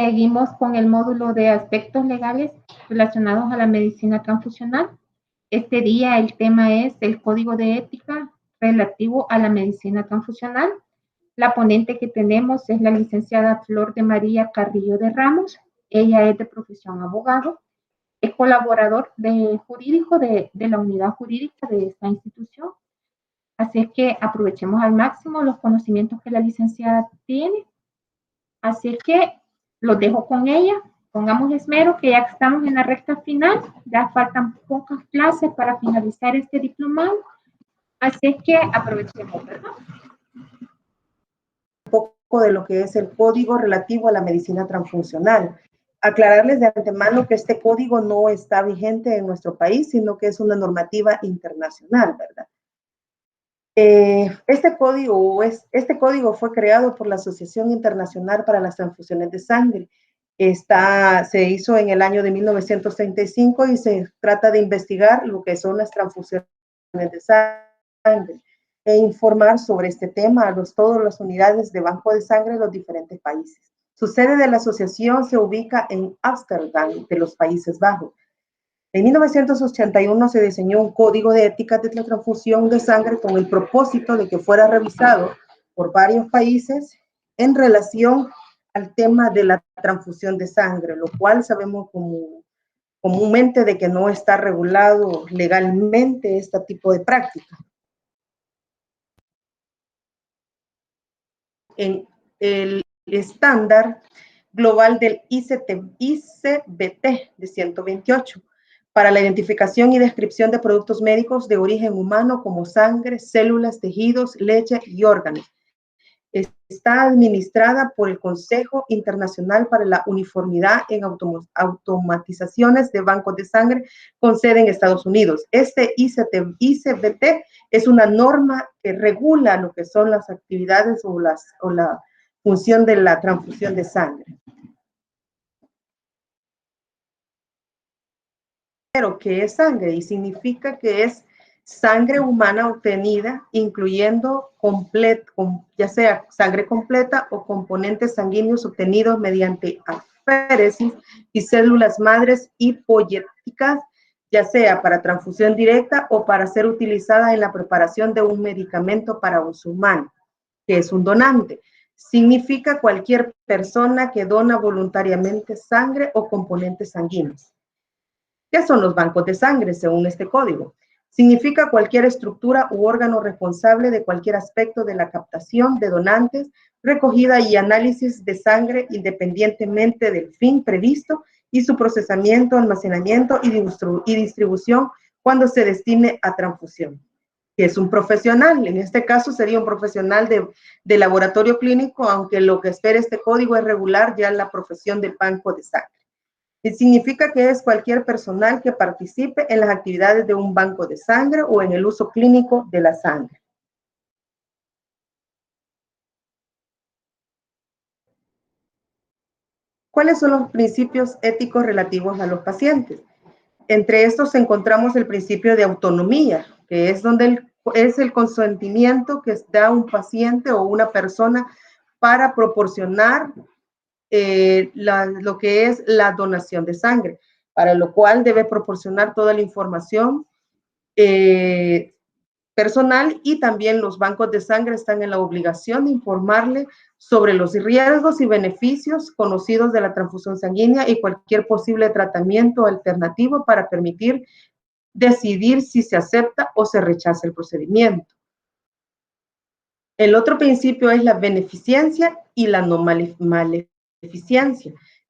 Seguimos con el módulo de aspectos legales relacionados a la medicina transfusional. Este día el tema es el código de ética relativo a la medicina transfusional. La ponente que tenemos es la licenciada Flor de María Carrillo de Ramos. Ella es de profesión abogado, es colaborador jurídico de la unidad jurídica de esta institución. Así es que aprovechemos al máximo los conocimientos que la licenciada tiene. Así es que los dejo con ella. Pongamos esmero que ya estamos en la recta final. Ya faltan pocas clases para finalizar este diplomado. Así es que aprovechemos, ¿verdad? Un poco de lo que es el código relativo a la medicina transfuncional. Aclararles de antemano que este código no está vigente en nuestro país, sino que es una normativa internacional, ¿verdad? Este código fue creado por la Asociación Internacional para las Transfusiones de Sangre. Se hizo en el año de 1935 y se trata de investigar lo que son las transfusiones de sangre e informar sobre este tema a todas las unidades de banco de sangre de los diferentes países. Su sede de la asociación se ubica en Ámsterdam, de los Países Bajos. En 1981 se diseñó un código de ética de la transfusión de sangre con el propósito de que fuera revisado por varios países en relación al tema de la transfusión de sangre, lo cual sabemos comúnmente de que no está regulado legalmente este tipo de práctica. En el estándar global del ICBT de 128 para la identificación y descripción de productos médicos de origen humano como sangre, células, tejidos, leche y órganos. Está administrada por el Consejo Internacional para la Uniformidad en Automatizaciones de Bancos de Sangre con sede en Estados Unidos. Este ICBT es una norma que regula lo que son las actividades o la función de la transfusión de sangre. Pero ¿qué es sangre? Y significa que es sangre humana obtenida, incluyendo ya sea sangre completa o componentes sanguíneos obtenidos mediante aféresis y células madres hipoyéticas, ya sea para transfusión directa o para ser utilizada en la preparación de un medicamento para uso humano, que es un donante. Significa cualquier persona que dona voluntariamente sangre o componentes sanguíneos. ¿Qué son los bancos de sangre según este código? Significa cualquier estructura u órgano responsable de cualquier aspecto de la captación de donantes, recogida y análisis de sangre independientemente del fin previsto y su procesamiento, almacenamiento y distribución cuando se destine a transfusión. Que es un profesional, en este caso sería un profesional de laboratorio clínico, aunque lo que espera este código es regular ya la profesión de banco de sangre. Y significa que es cualquier personal que participe en las actividades de un banco de sangre o en el uso clínico de la sangre. ¿Cuáles son los principios éticos relativos a los pacientes? Entre estos encontramos el principio de autonomía, que es es el consentimiento que da un paciente o una persona para proporcionar lo que es la donación de sangre, para lo cual debe proporcionar toda la información personal, y también los bancos de sangre están en la obligación de informarle sobre los riesgos y beneficios conocidos de la transfusión sanguínea y cualquier posible tratamiento alternativo para permitir decidir si se acepta o se rechaza el procedimiento. El otro principio es la beneficencia y la no maleficencia.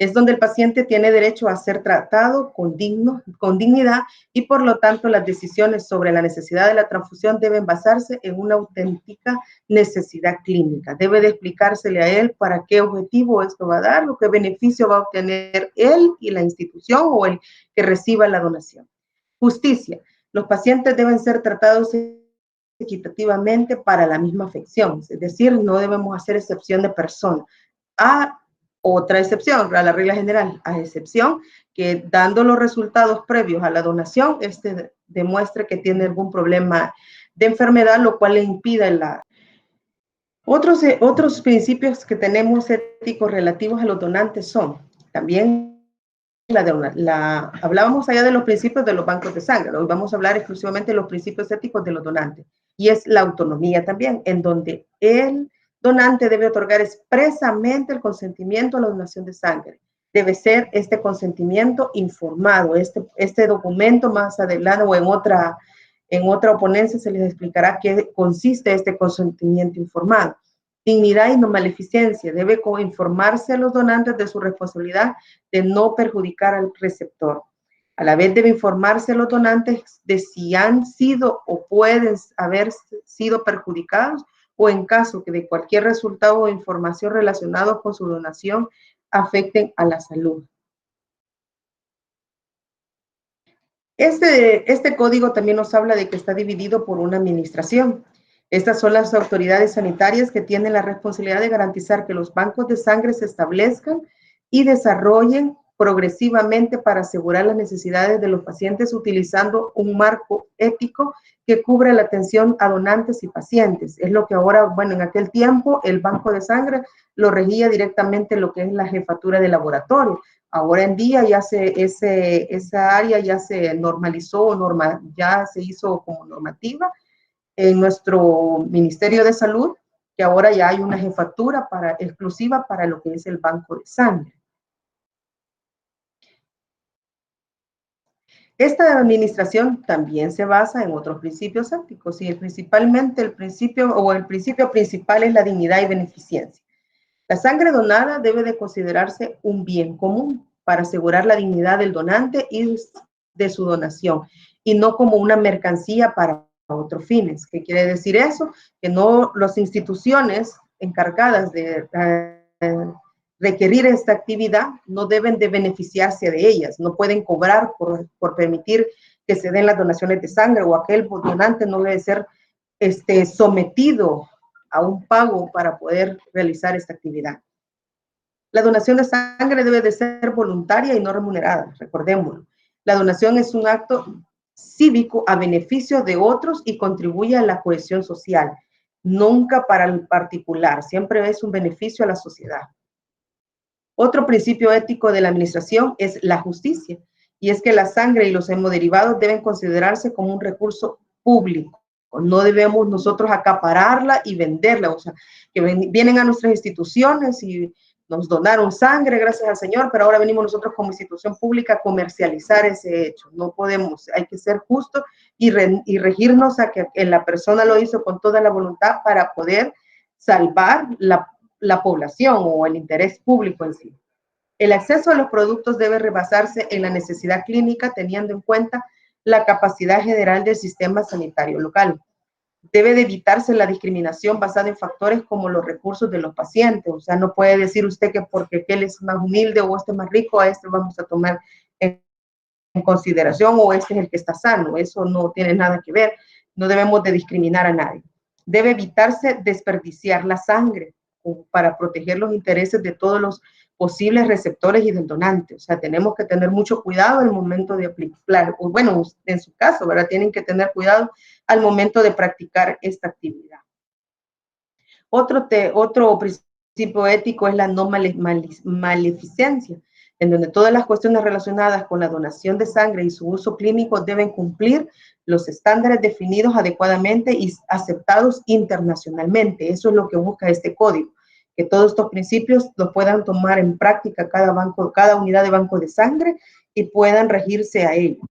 Es donde el paciente tiene derecho a ser tratado con dignidad y por lo tanto las decisiones sobre la necesidad de la transfusión deben basarse en una auténtica necesidad clínica. Debe de explicársele a él para qué objetivo esto va a dar, lo que beneficio va a obtener él y la institución o el que reciba la donación. Justicia. Los pacientes deben ser tratados equitativamente para la misma afección, es decir, no debemos hacer excepción de persona. Otra excepción a la regla general, a excepción que dando los resultados previos a la donación, demuestre que tiene algún problema de enfermedad, lo cual le impida Otros principios que tenemos éticos relativos a los donantes son también hablábamos allá de los principios de los bancos de sangre. Hoy vamos a hablar exclusivamente de los principios éticos de los donantes. Y es la autonomía también, en donde el donante debe otorgar expresamente el consentimiento a la donación de sangre. Debe ser este consentimiento informado. Este documento más adelante o en otra ponencia se les explicará qué consiste este consentimiento informado. Dignidad y no maleficencia. Debe informarse a los donantes de su responsabilidad de no perjudicar al receptor. A la vez debe informarse a los donantes de si han sido o pueden haber sido perjudicados o en caso que de cualquier resultado o información relacionado con su donación afecten a la salud. Este código también nos habla de que está dividido por una administración. Estas son las autoridades sanitarias que tienen la responsabilidad de garantizar que los bancos de sangre se establezcan y desarrollen progresivamente para asegurar las necesidades de los pacientes utilizando un marco ético que cubra la atención a donantes y pacientes. Es lo que ahora, bueno, en aquel tiempo el banco de sangre lo regía directamente lo que es la jefatura de laboratorio. Ahora en día ya esa área ya se normalizó, ya se hizo como normativa en nuestro Ministerio de Salud, que ahora ya hay una jefatura exclusiva para lo que es el banco de sangre. Esta administración también se basa en otros principios éticos y principalmente el principio principal es la dignidad y beneficencia. La sangre donada debe de considerarse un bien común para asegurar la dignidad del donante y de su donación y no como una mercancía para otros fines. ¿Qué quiere decir eso? Que no las instituciones encargadas de requerir esta actividad no deben de beneficiarse de ellas, no pueden cobrar por permitir que se den las donaciones de sangre o aquel donante no debe ser sometido a un pago para poder realizar esta actividad. La donación de sangre debe de ser voluntaria y no remunerada, recordémoslo. La donación es un acto cívico a beneficio de otros y contribuye a la cohesión social, nunca para el particular, siempre es un beneficio a la sociedad. Otro principio ético de la administración es la justicia, y es que la sangre y los hemoderivados deben considerarse como un recurso público. No debemos nosotros acapararla y venderla, o sea, que vienen a nuestras instituciones y nos donaron sangre, gracias al Señor, pero ahora venimos nosotros como institución pública a comercializar ese hecho. No podemos, hay que ser justos y regirnos a que la persona lo hizo con toda la voluntad para poder salvar la población o el interés público en sí. El acceso a los productos debe basarse en la necesidad clínica, teniendo en cuenta la capacidad general del sistema sanitario local. Debe de evitarse la discriminación basada en factores como los recursos de los pacientes. O sea, no puede decir usted que porque aquel es más humilde o este más rico, a este vamos a tomar en consideración o este es el que está sano. Eso no tiene nada que ver. No debemos de discriminar a nadie. Debe evitarse desperdiciar la sangre para proteger los intereses de todos los posibles receptores y del donante. O sea, tenemos que tener mucho cuidado al momento de aplicar, bueno, en su caso, ¿verdad? Tienen que tener cuidado al momento de practicar esta actividad. Otro principio ético es la no maleficencia, en donde todas las cuestiones relacionadas con la donación de sangre y su uso clínico deben cumplir los estándares definidos adecuadamente y aceptados internacionalmente. Eso es lo que busca este código, que todos estos principios los puedan tomar en práctica cada unidad de banco de sangre y puedan regirse a ellos.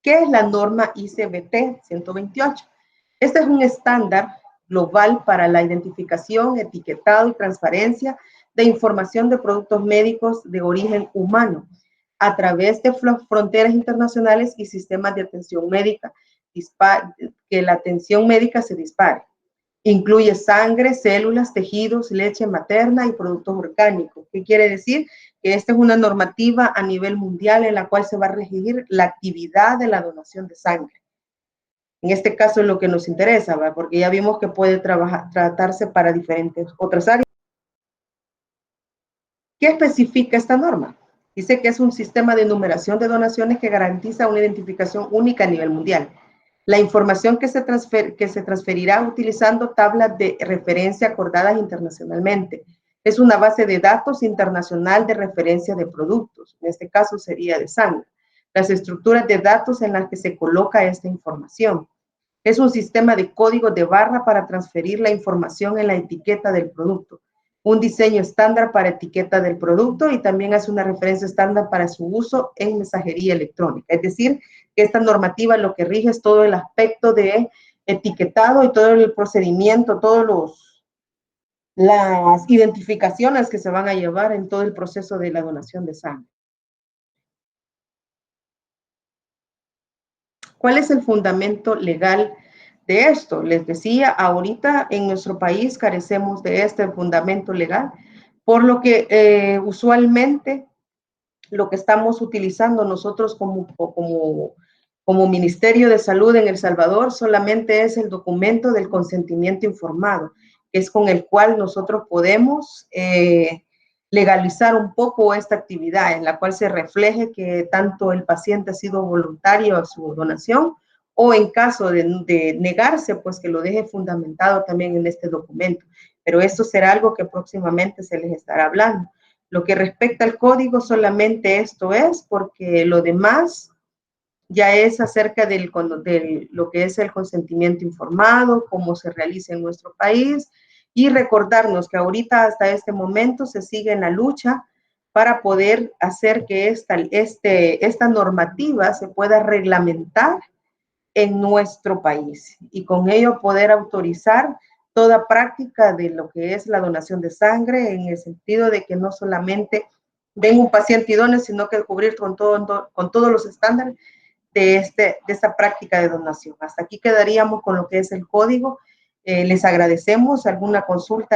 ¿Qué es la norma ICBT 128? Este es un estándar global para la identificación, etiquetado y transparencia de información de productos médicos de origen humano a través de fronteras internacionales y sistemas de atención médica, que la atención médica se dispare. Incluye sangre, células, tejidos, leche materna y productos orgánicos. ¿Qué quiere decir? Que esta es una normativa a nivel mundial en la cual se va a regir la actividad de la donación de sangre. En este caso es lo que nos interesa, ¿verdad? Porque ya vimos que puede tratarse para diferentes otras áreas. ¿Qué especifica esta norma? Dice que es un sistema de numeración de donaciones que garantiza una identificación única a nivel mundial. La información que se transferirá utilizando tablas de referencia acordadas internacionalmente. Es una base de datos internacional de referencia de productos. En este caso sería de sangre. Las estructuras de datos en las que se coloca esta información. Es un sistema de código de barra para transferir la información en la etiqueta del producto. Un diseño estándar para etiqueta del producto y también hace una referencia estándar para su uso en mensajería electrónica. Es decir, que esta normativa lo que rige es todo el aspecto de etiquetado y todo el procedimiento, las identificaciones que se van a llevar en todo el proceso de la donación de sangre. ¿Cuál es el fundamento legal de esto? Les decía, ahorita en nuestro país carecemos de este fundamento legal, por lo que usualmente lo que estamos utilizando nosotros como Ministerio de Salud en El Salvador solamente es el documento del consentimiento informado, que es con el cual nosotros podemos legalizar un poco esta actividad en la cual se refleje que tanto el paciente ha sido voluntario a su donación o en caso de negarse, pues que lo deje fundamentado también en este documento. Pero esto será algo que próximamente se les estará hablando. Lo que respecta al código, solamente esto es, porque lo demás ya es acerca de lo que es el consentimiento informado, cómo se realiza en nuestro país, y recordarnos que ahorita hasta este momento se sigue en la lucha para poder hacer que esta normativa se pueda reglamentar en nuestro país y con ello poder autorizar toda práctica de lo que es la donación de sangre, en el sentido de que no solamente den un paciente idóneo, sino que cubrir con todos los estándares de esta práctica de donación. Hasta aquí quedaríamos con lo que es el código. Les agradecemos. ¿Alguna consulta?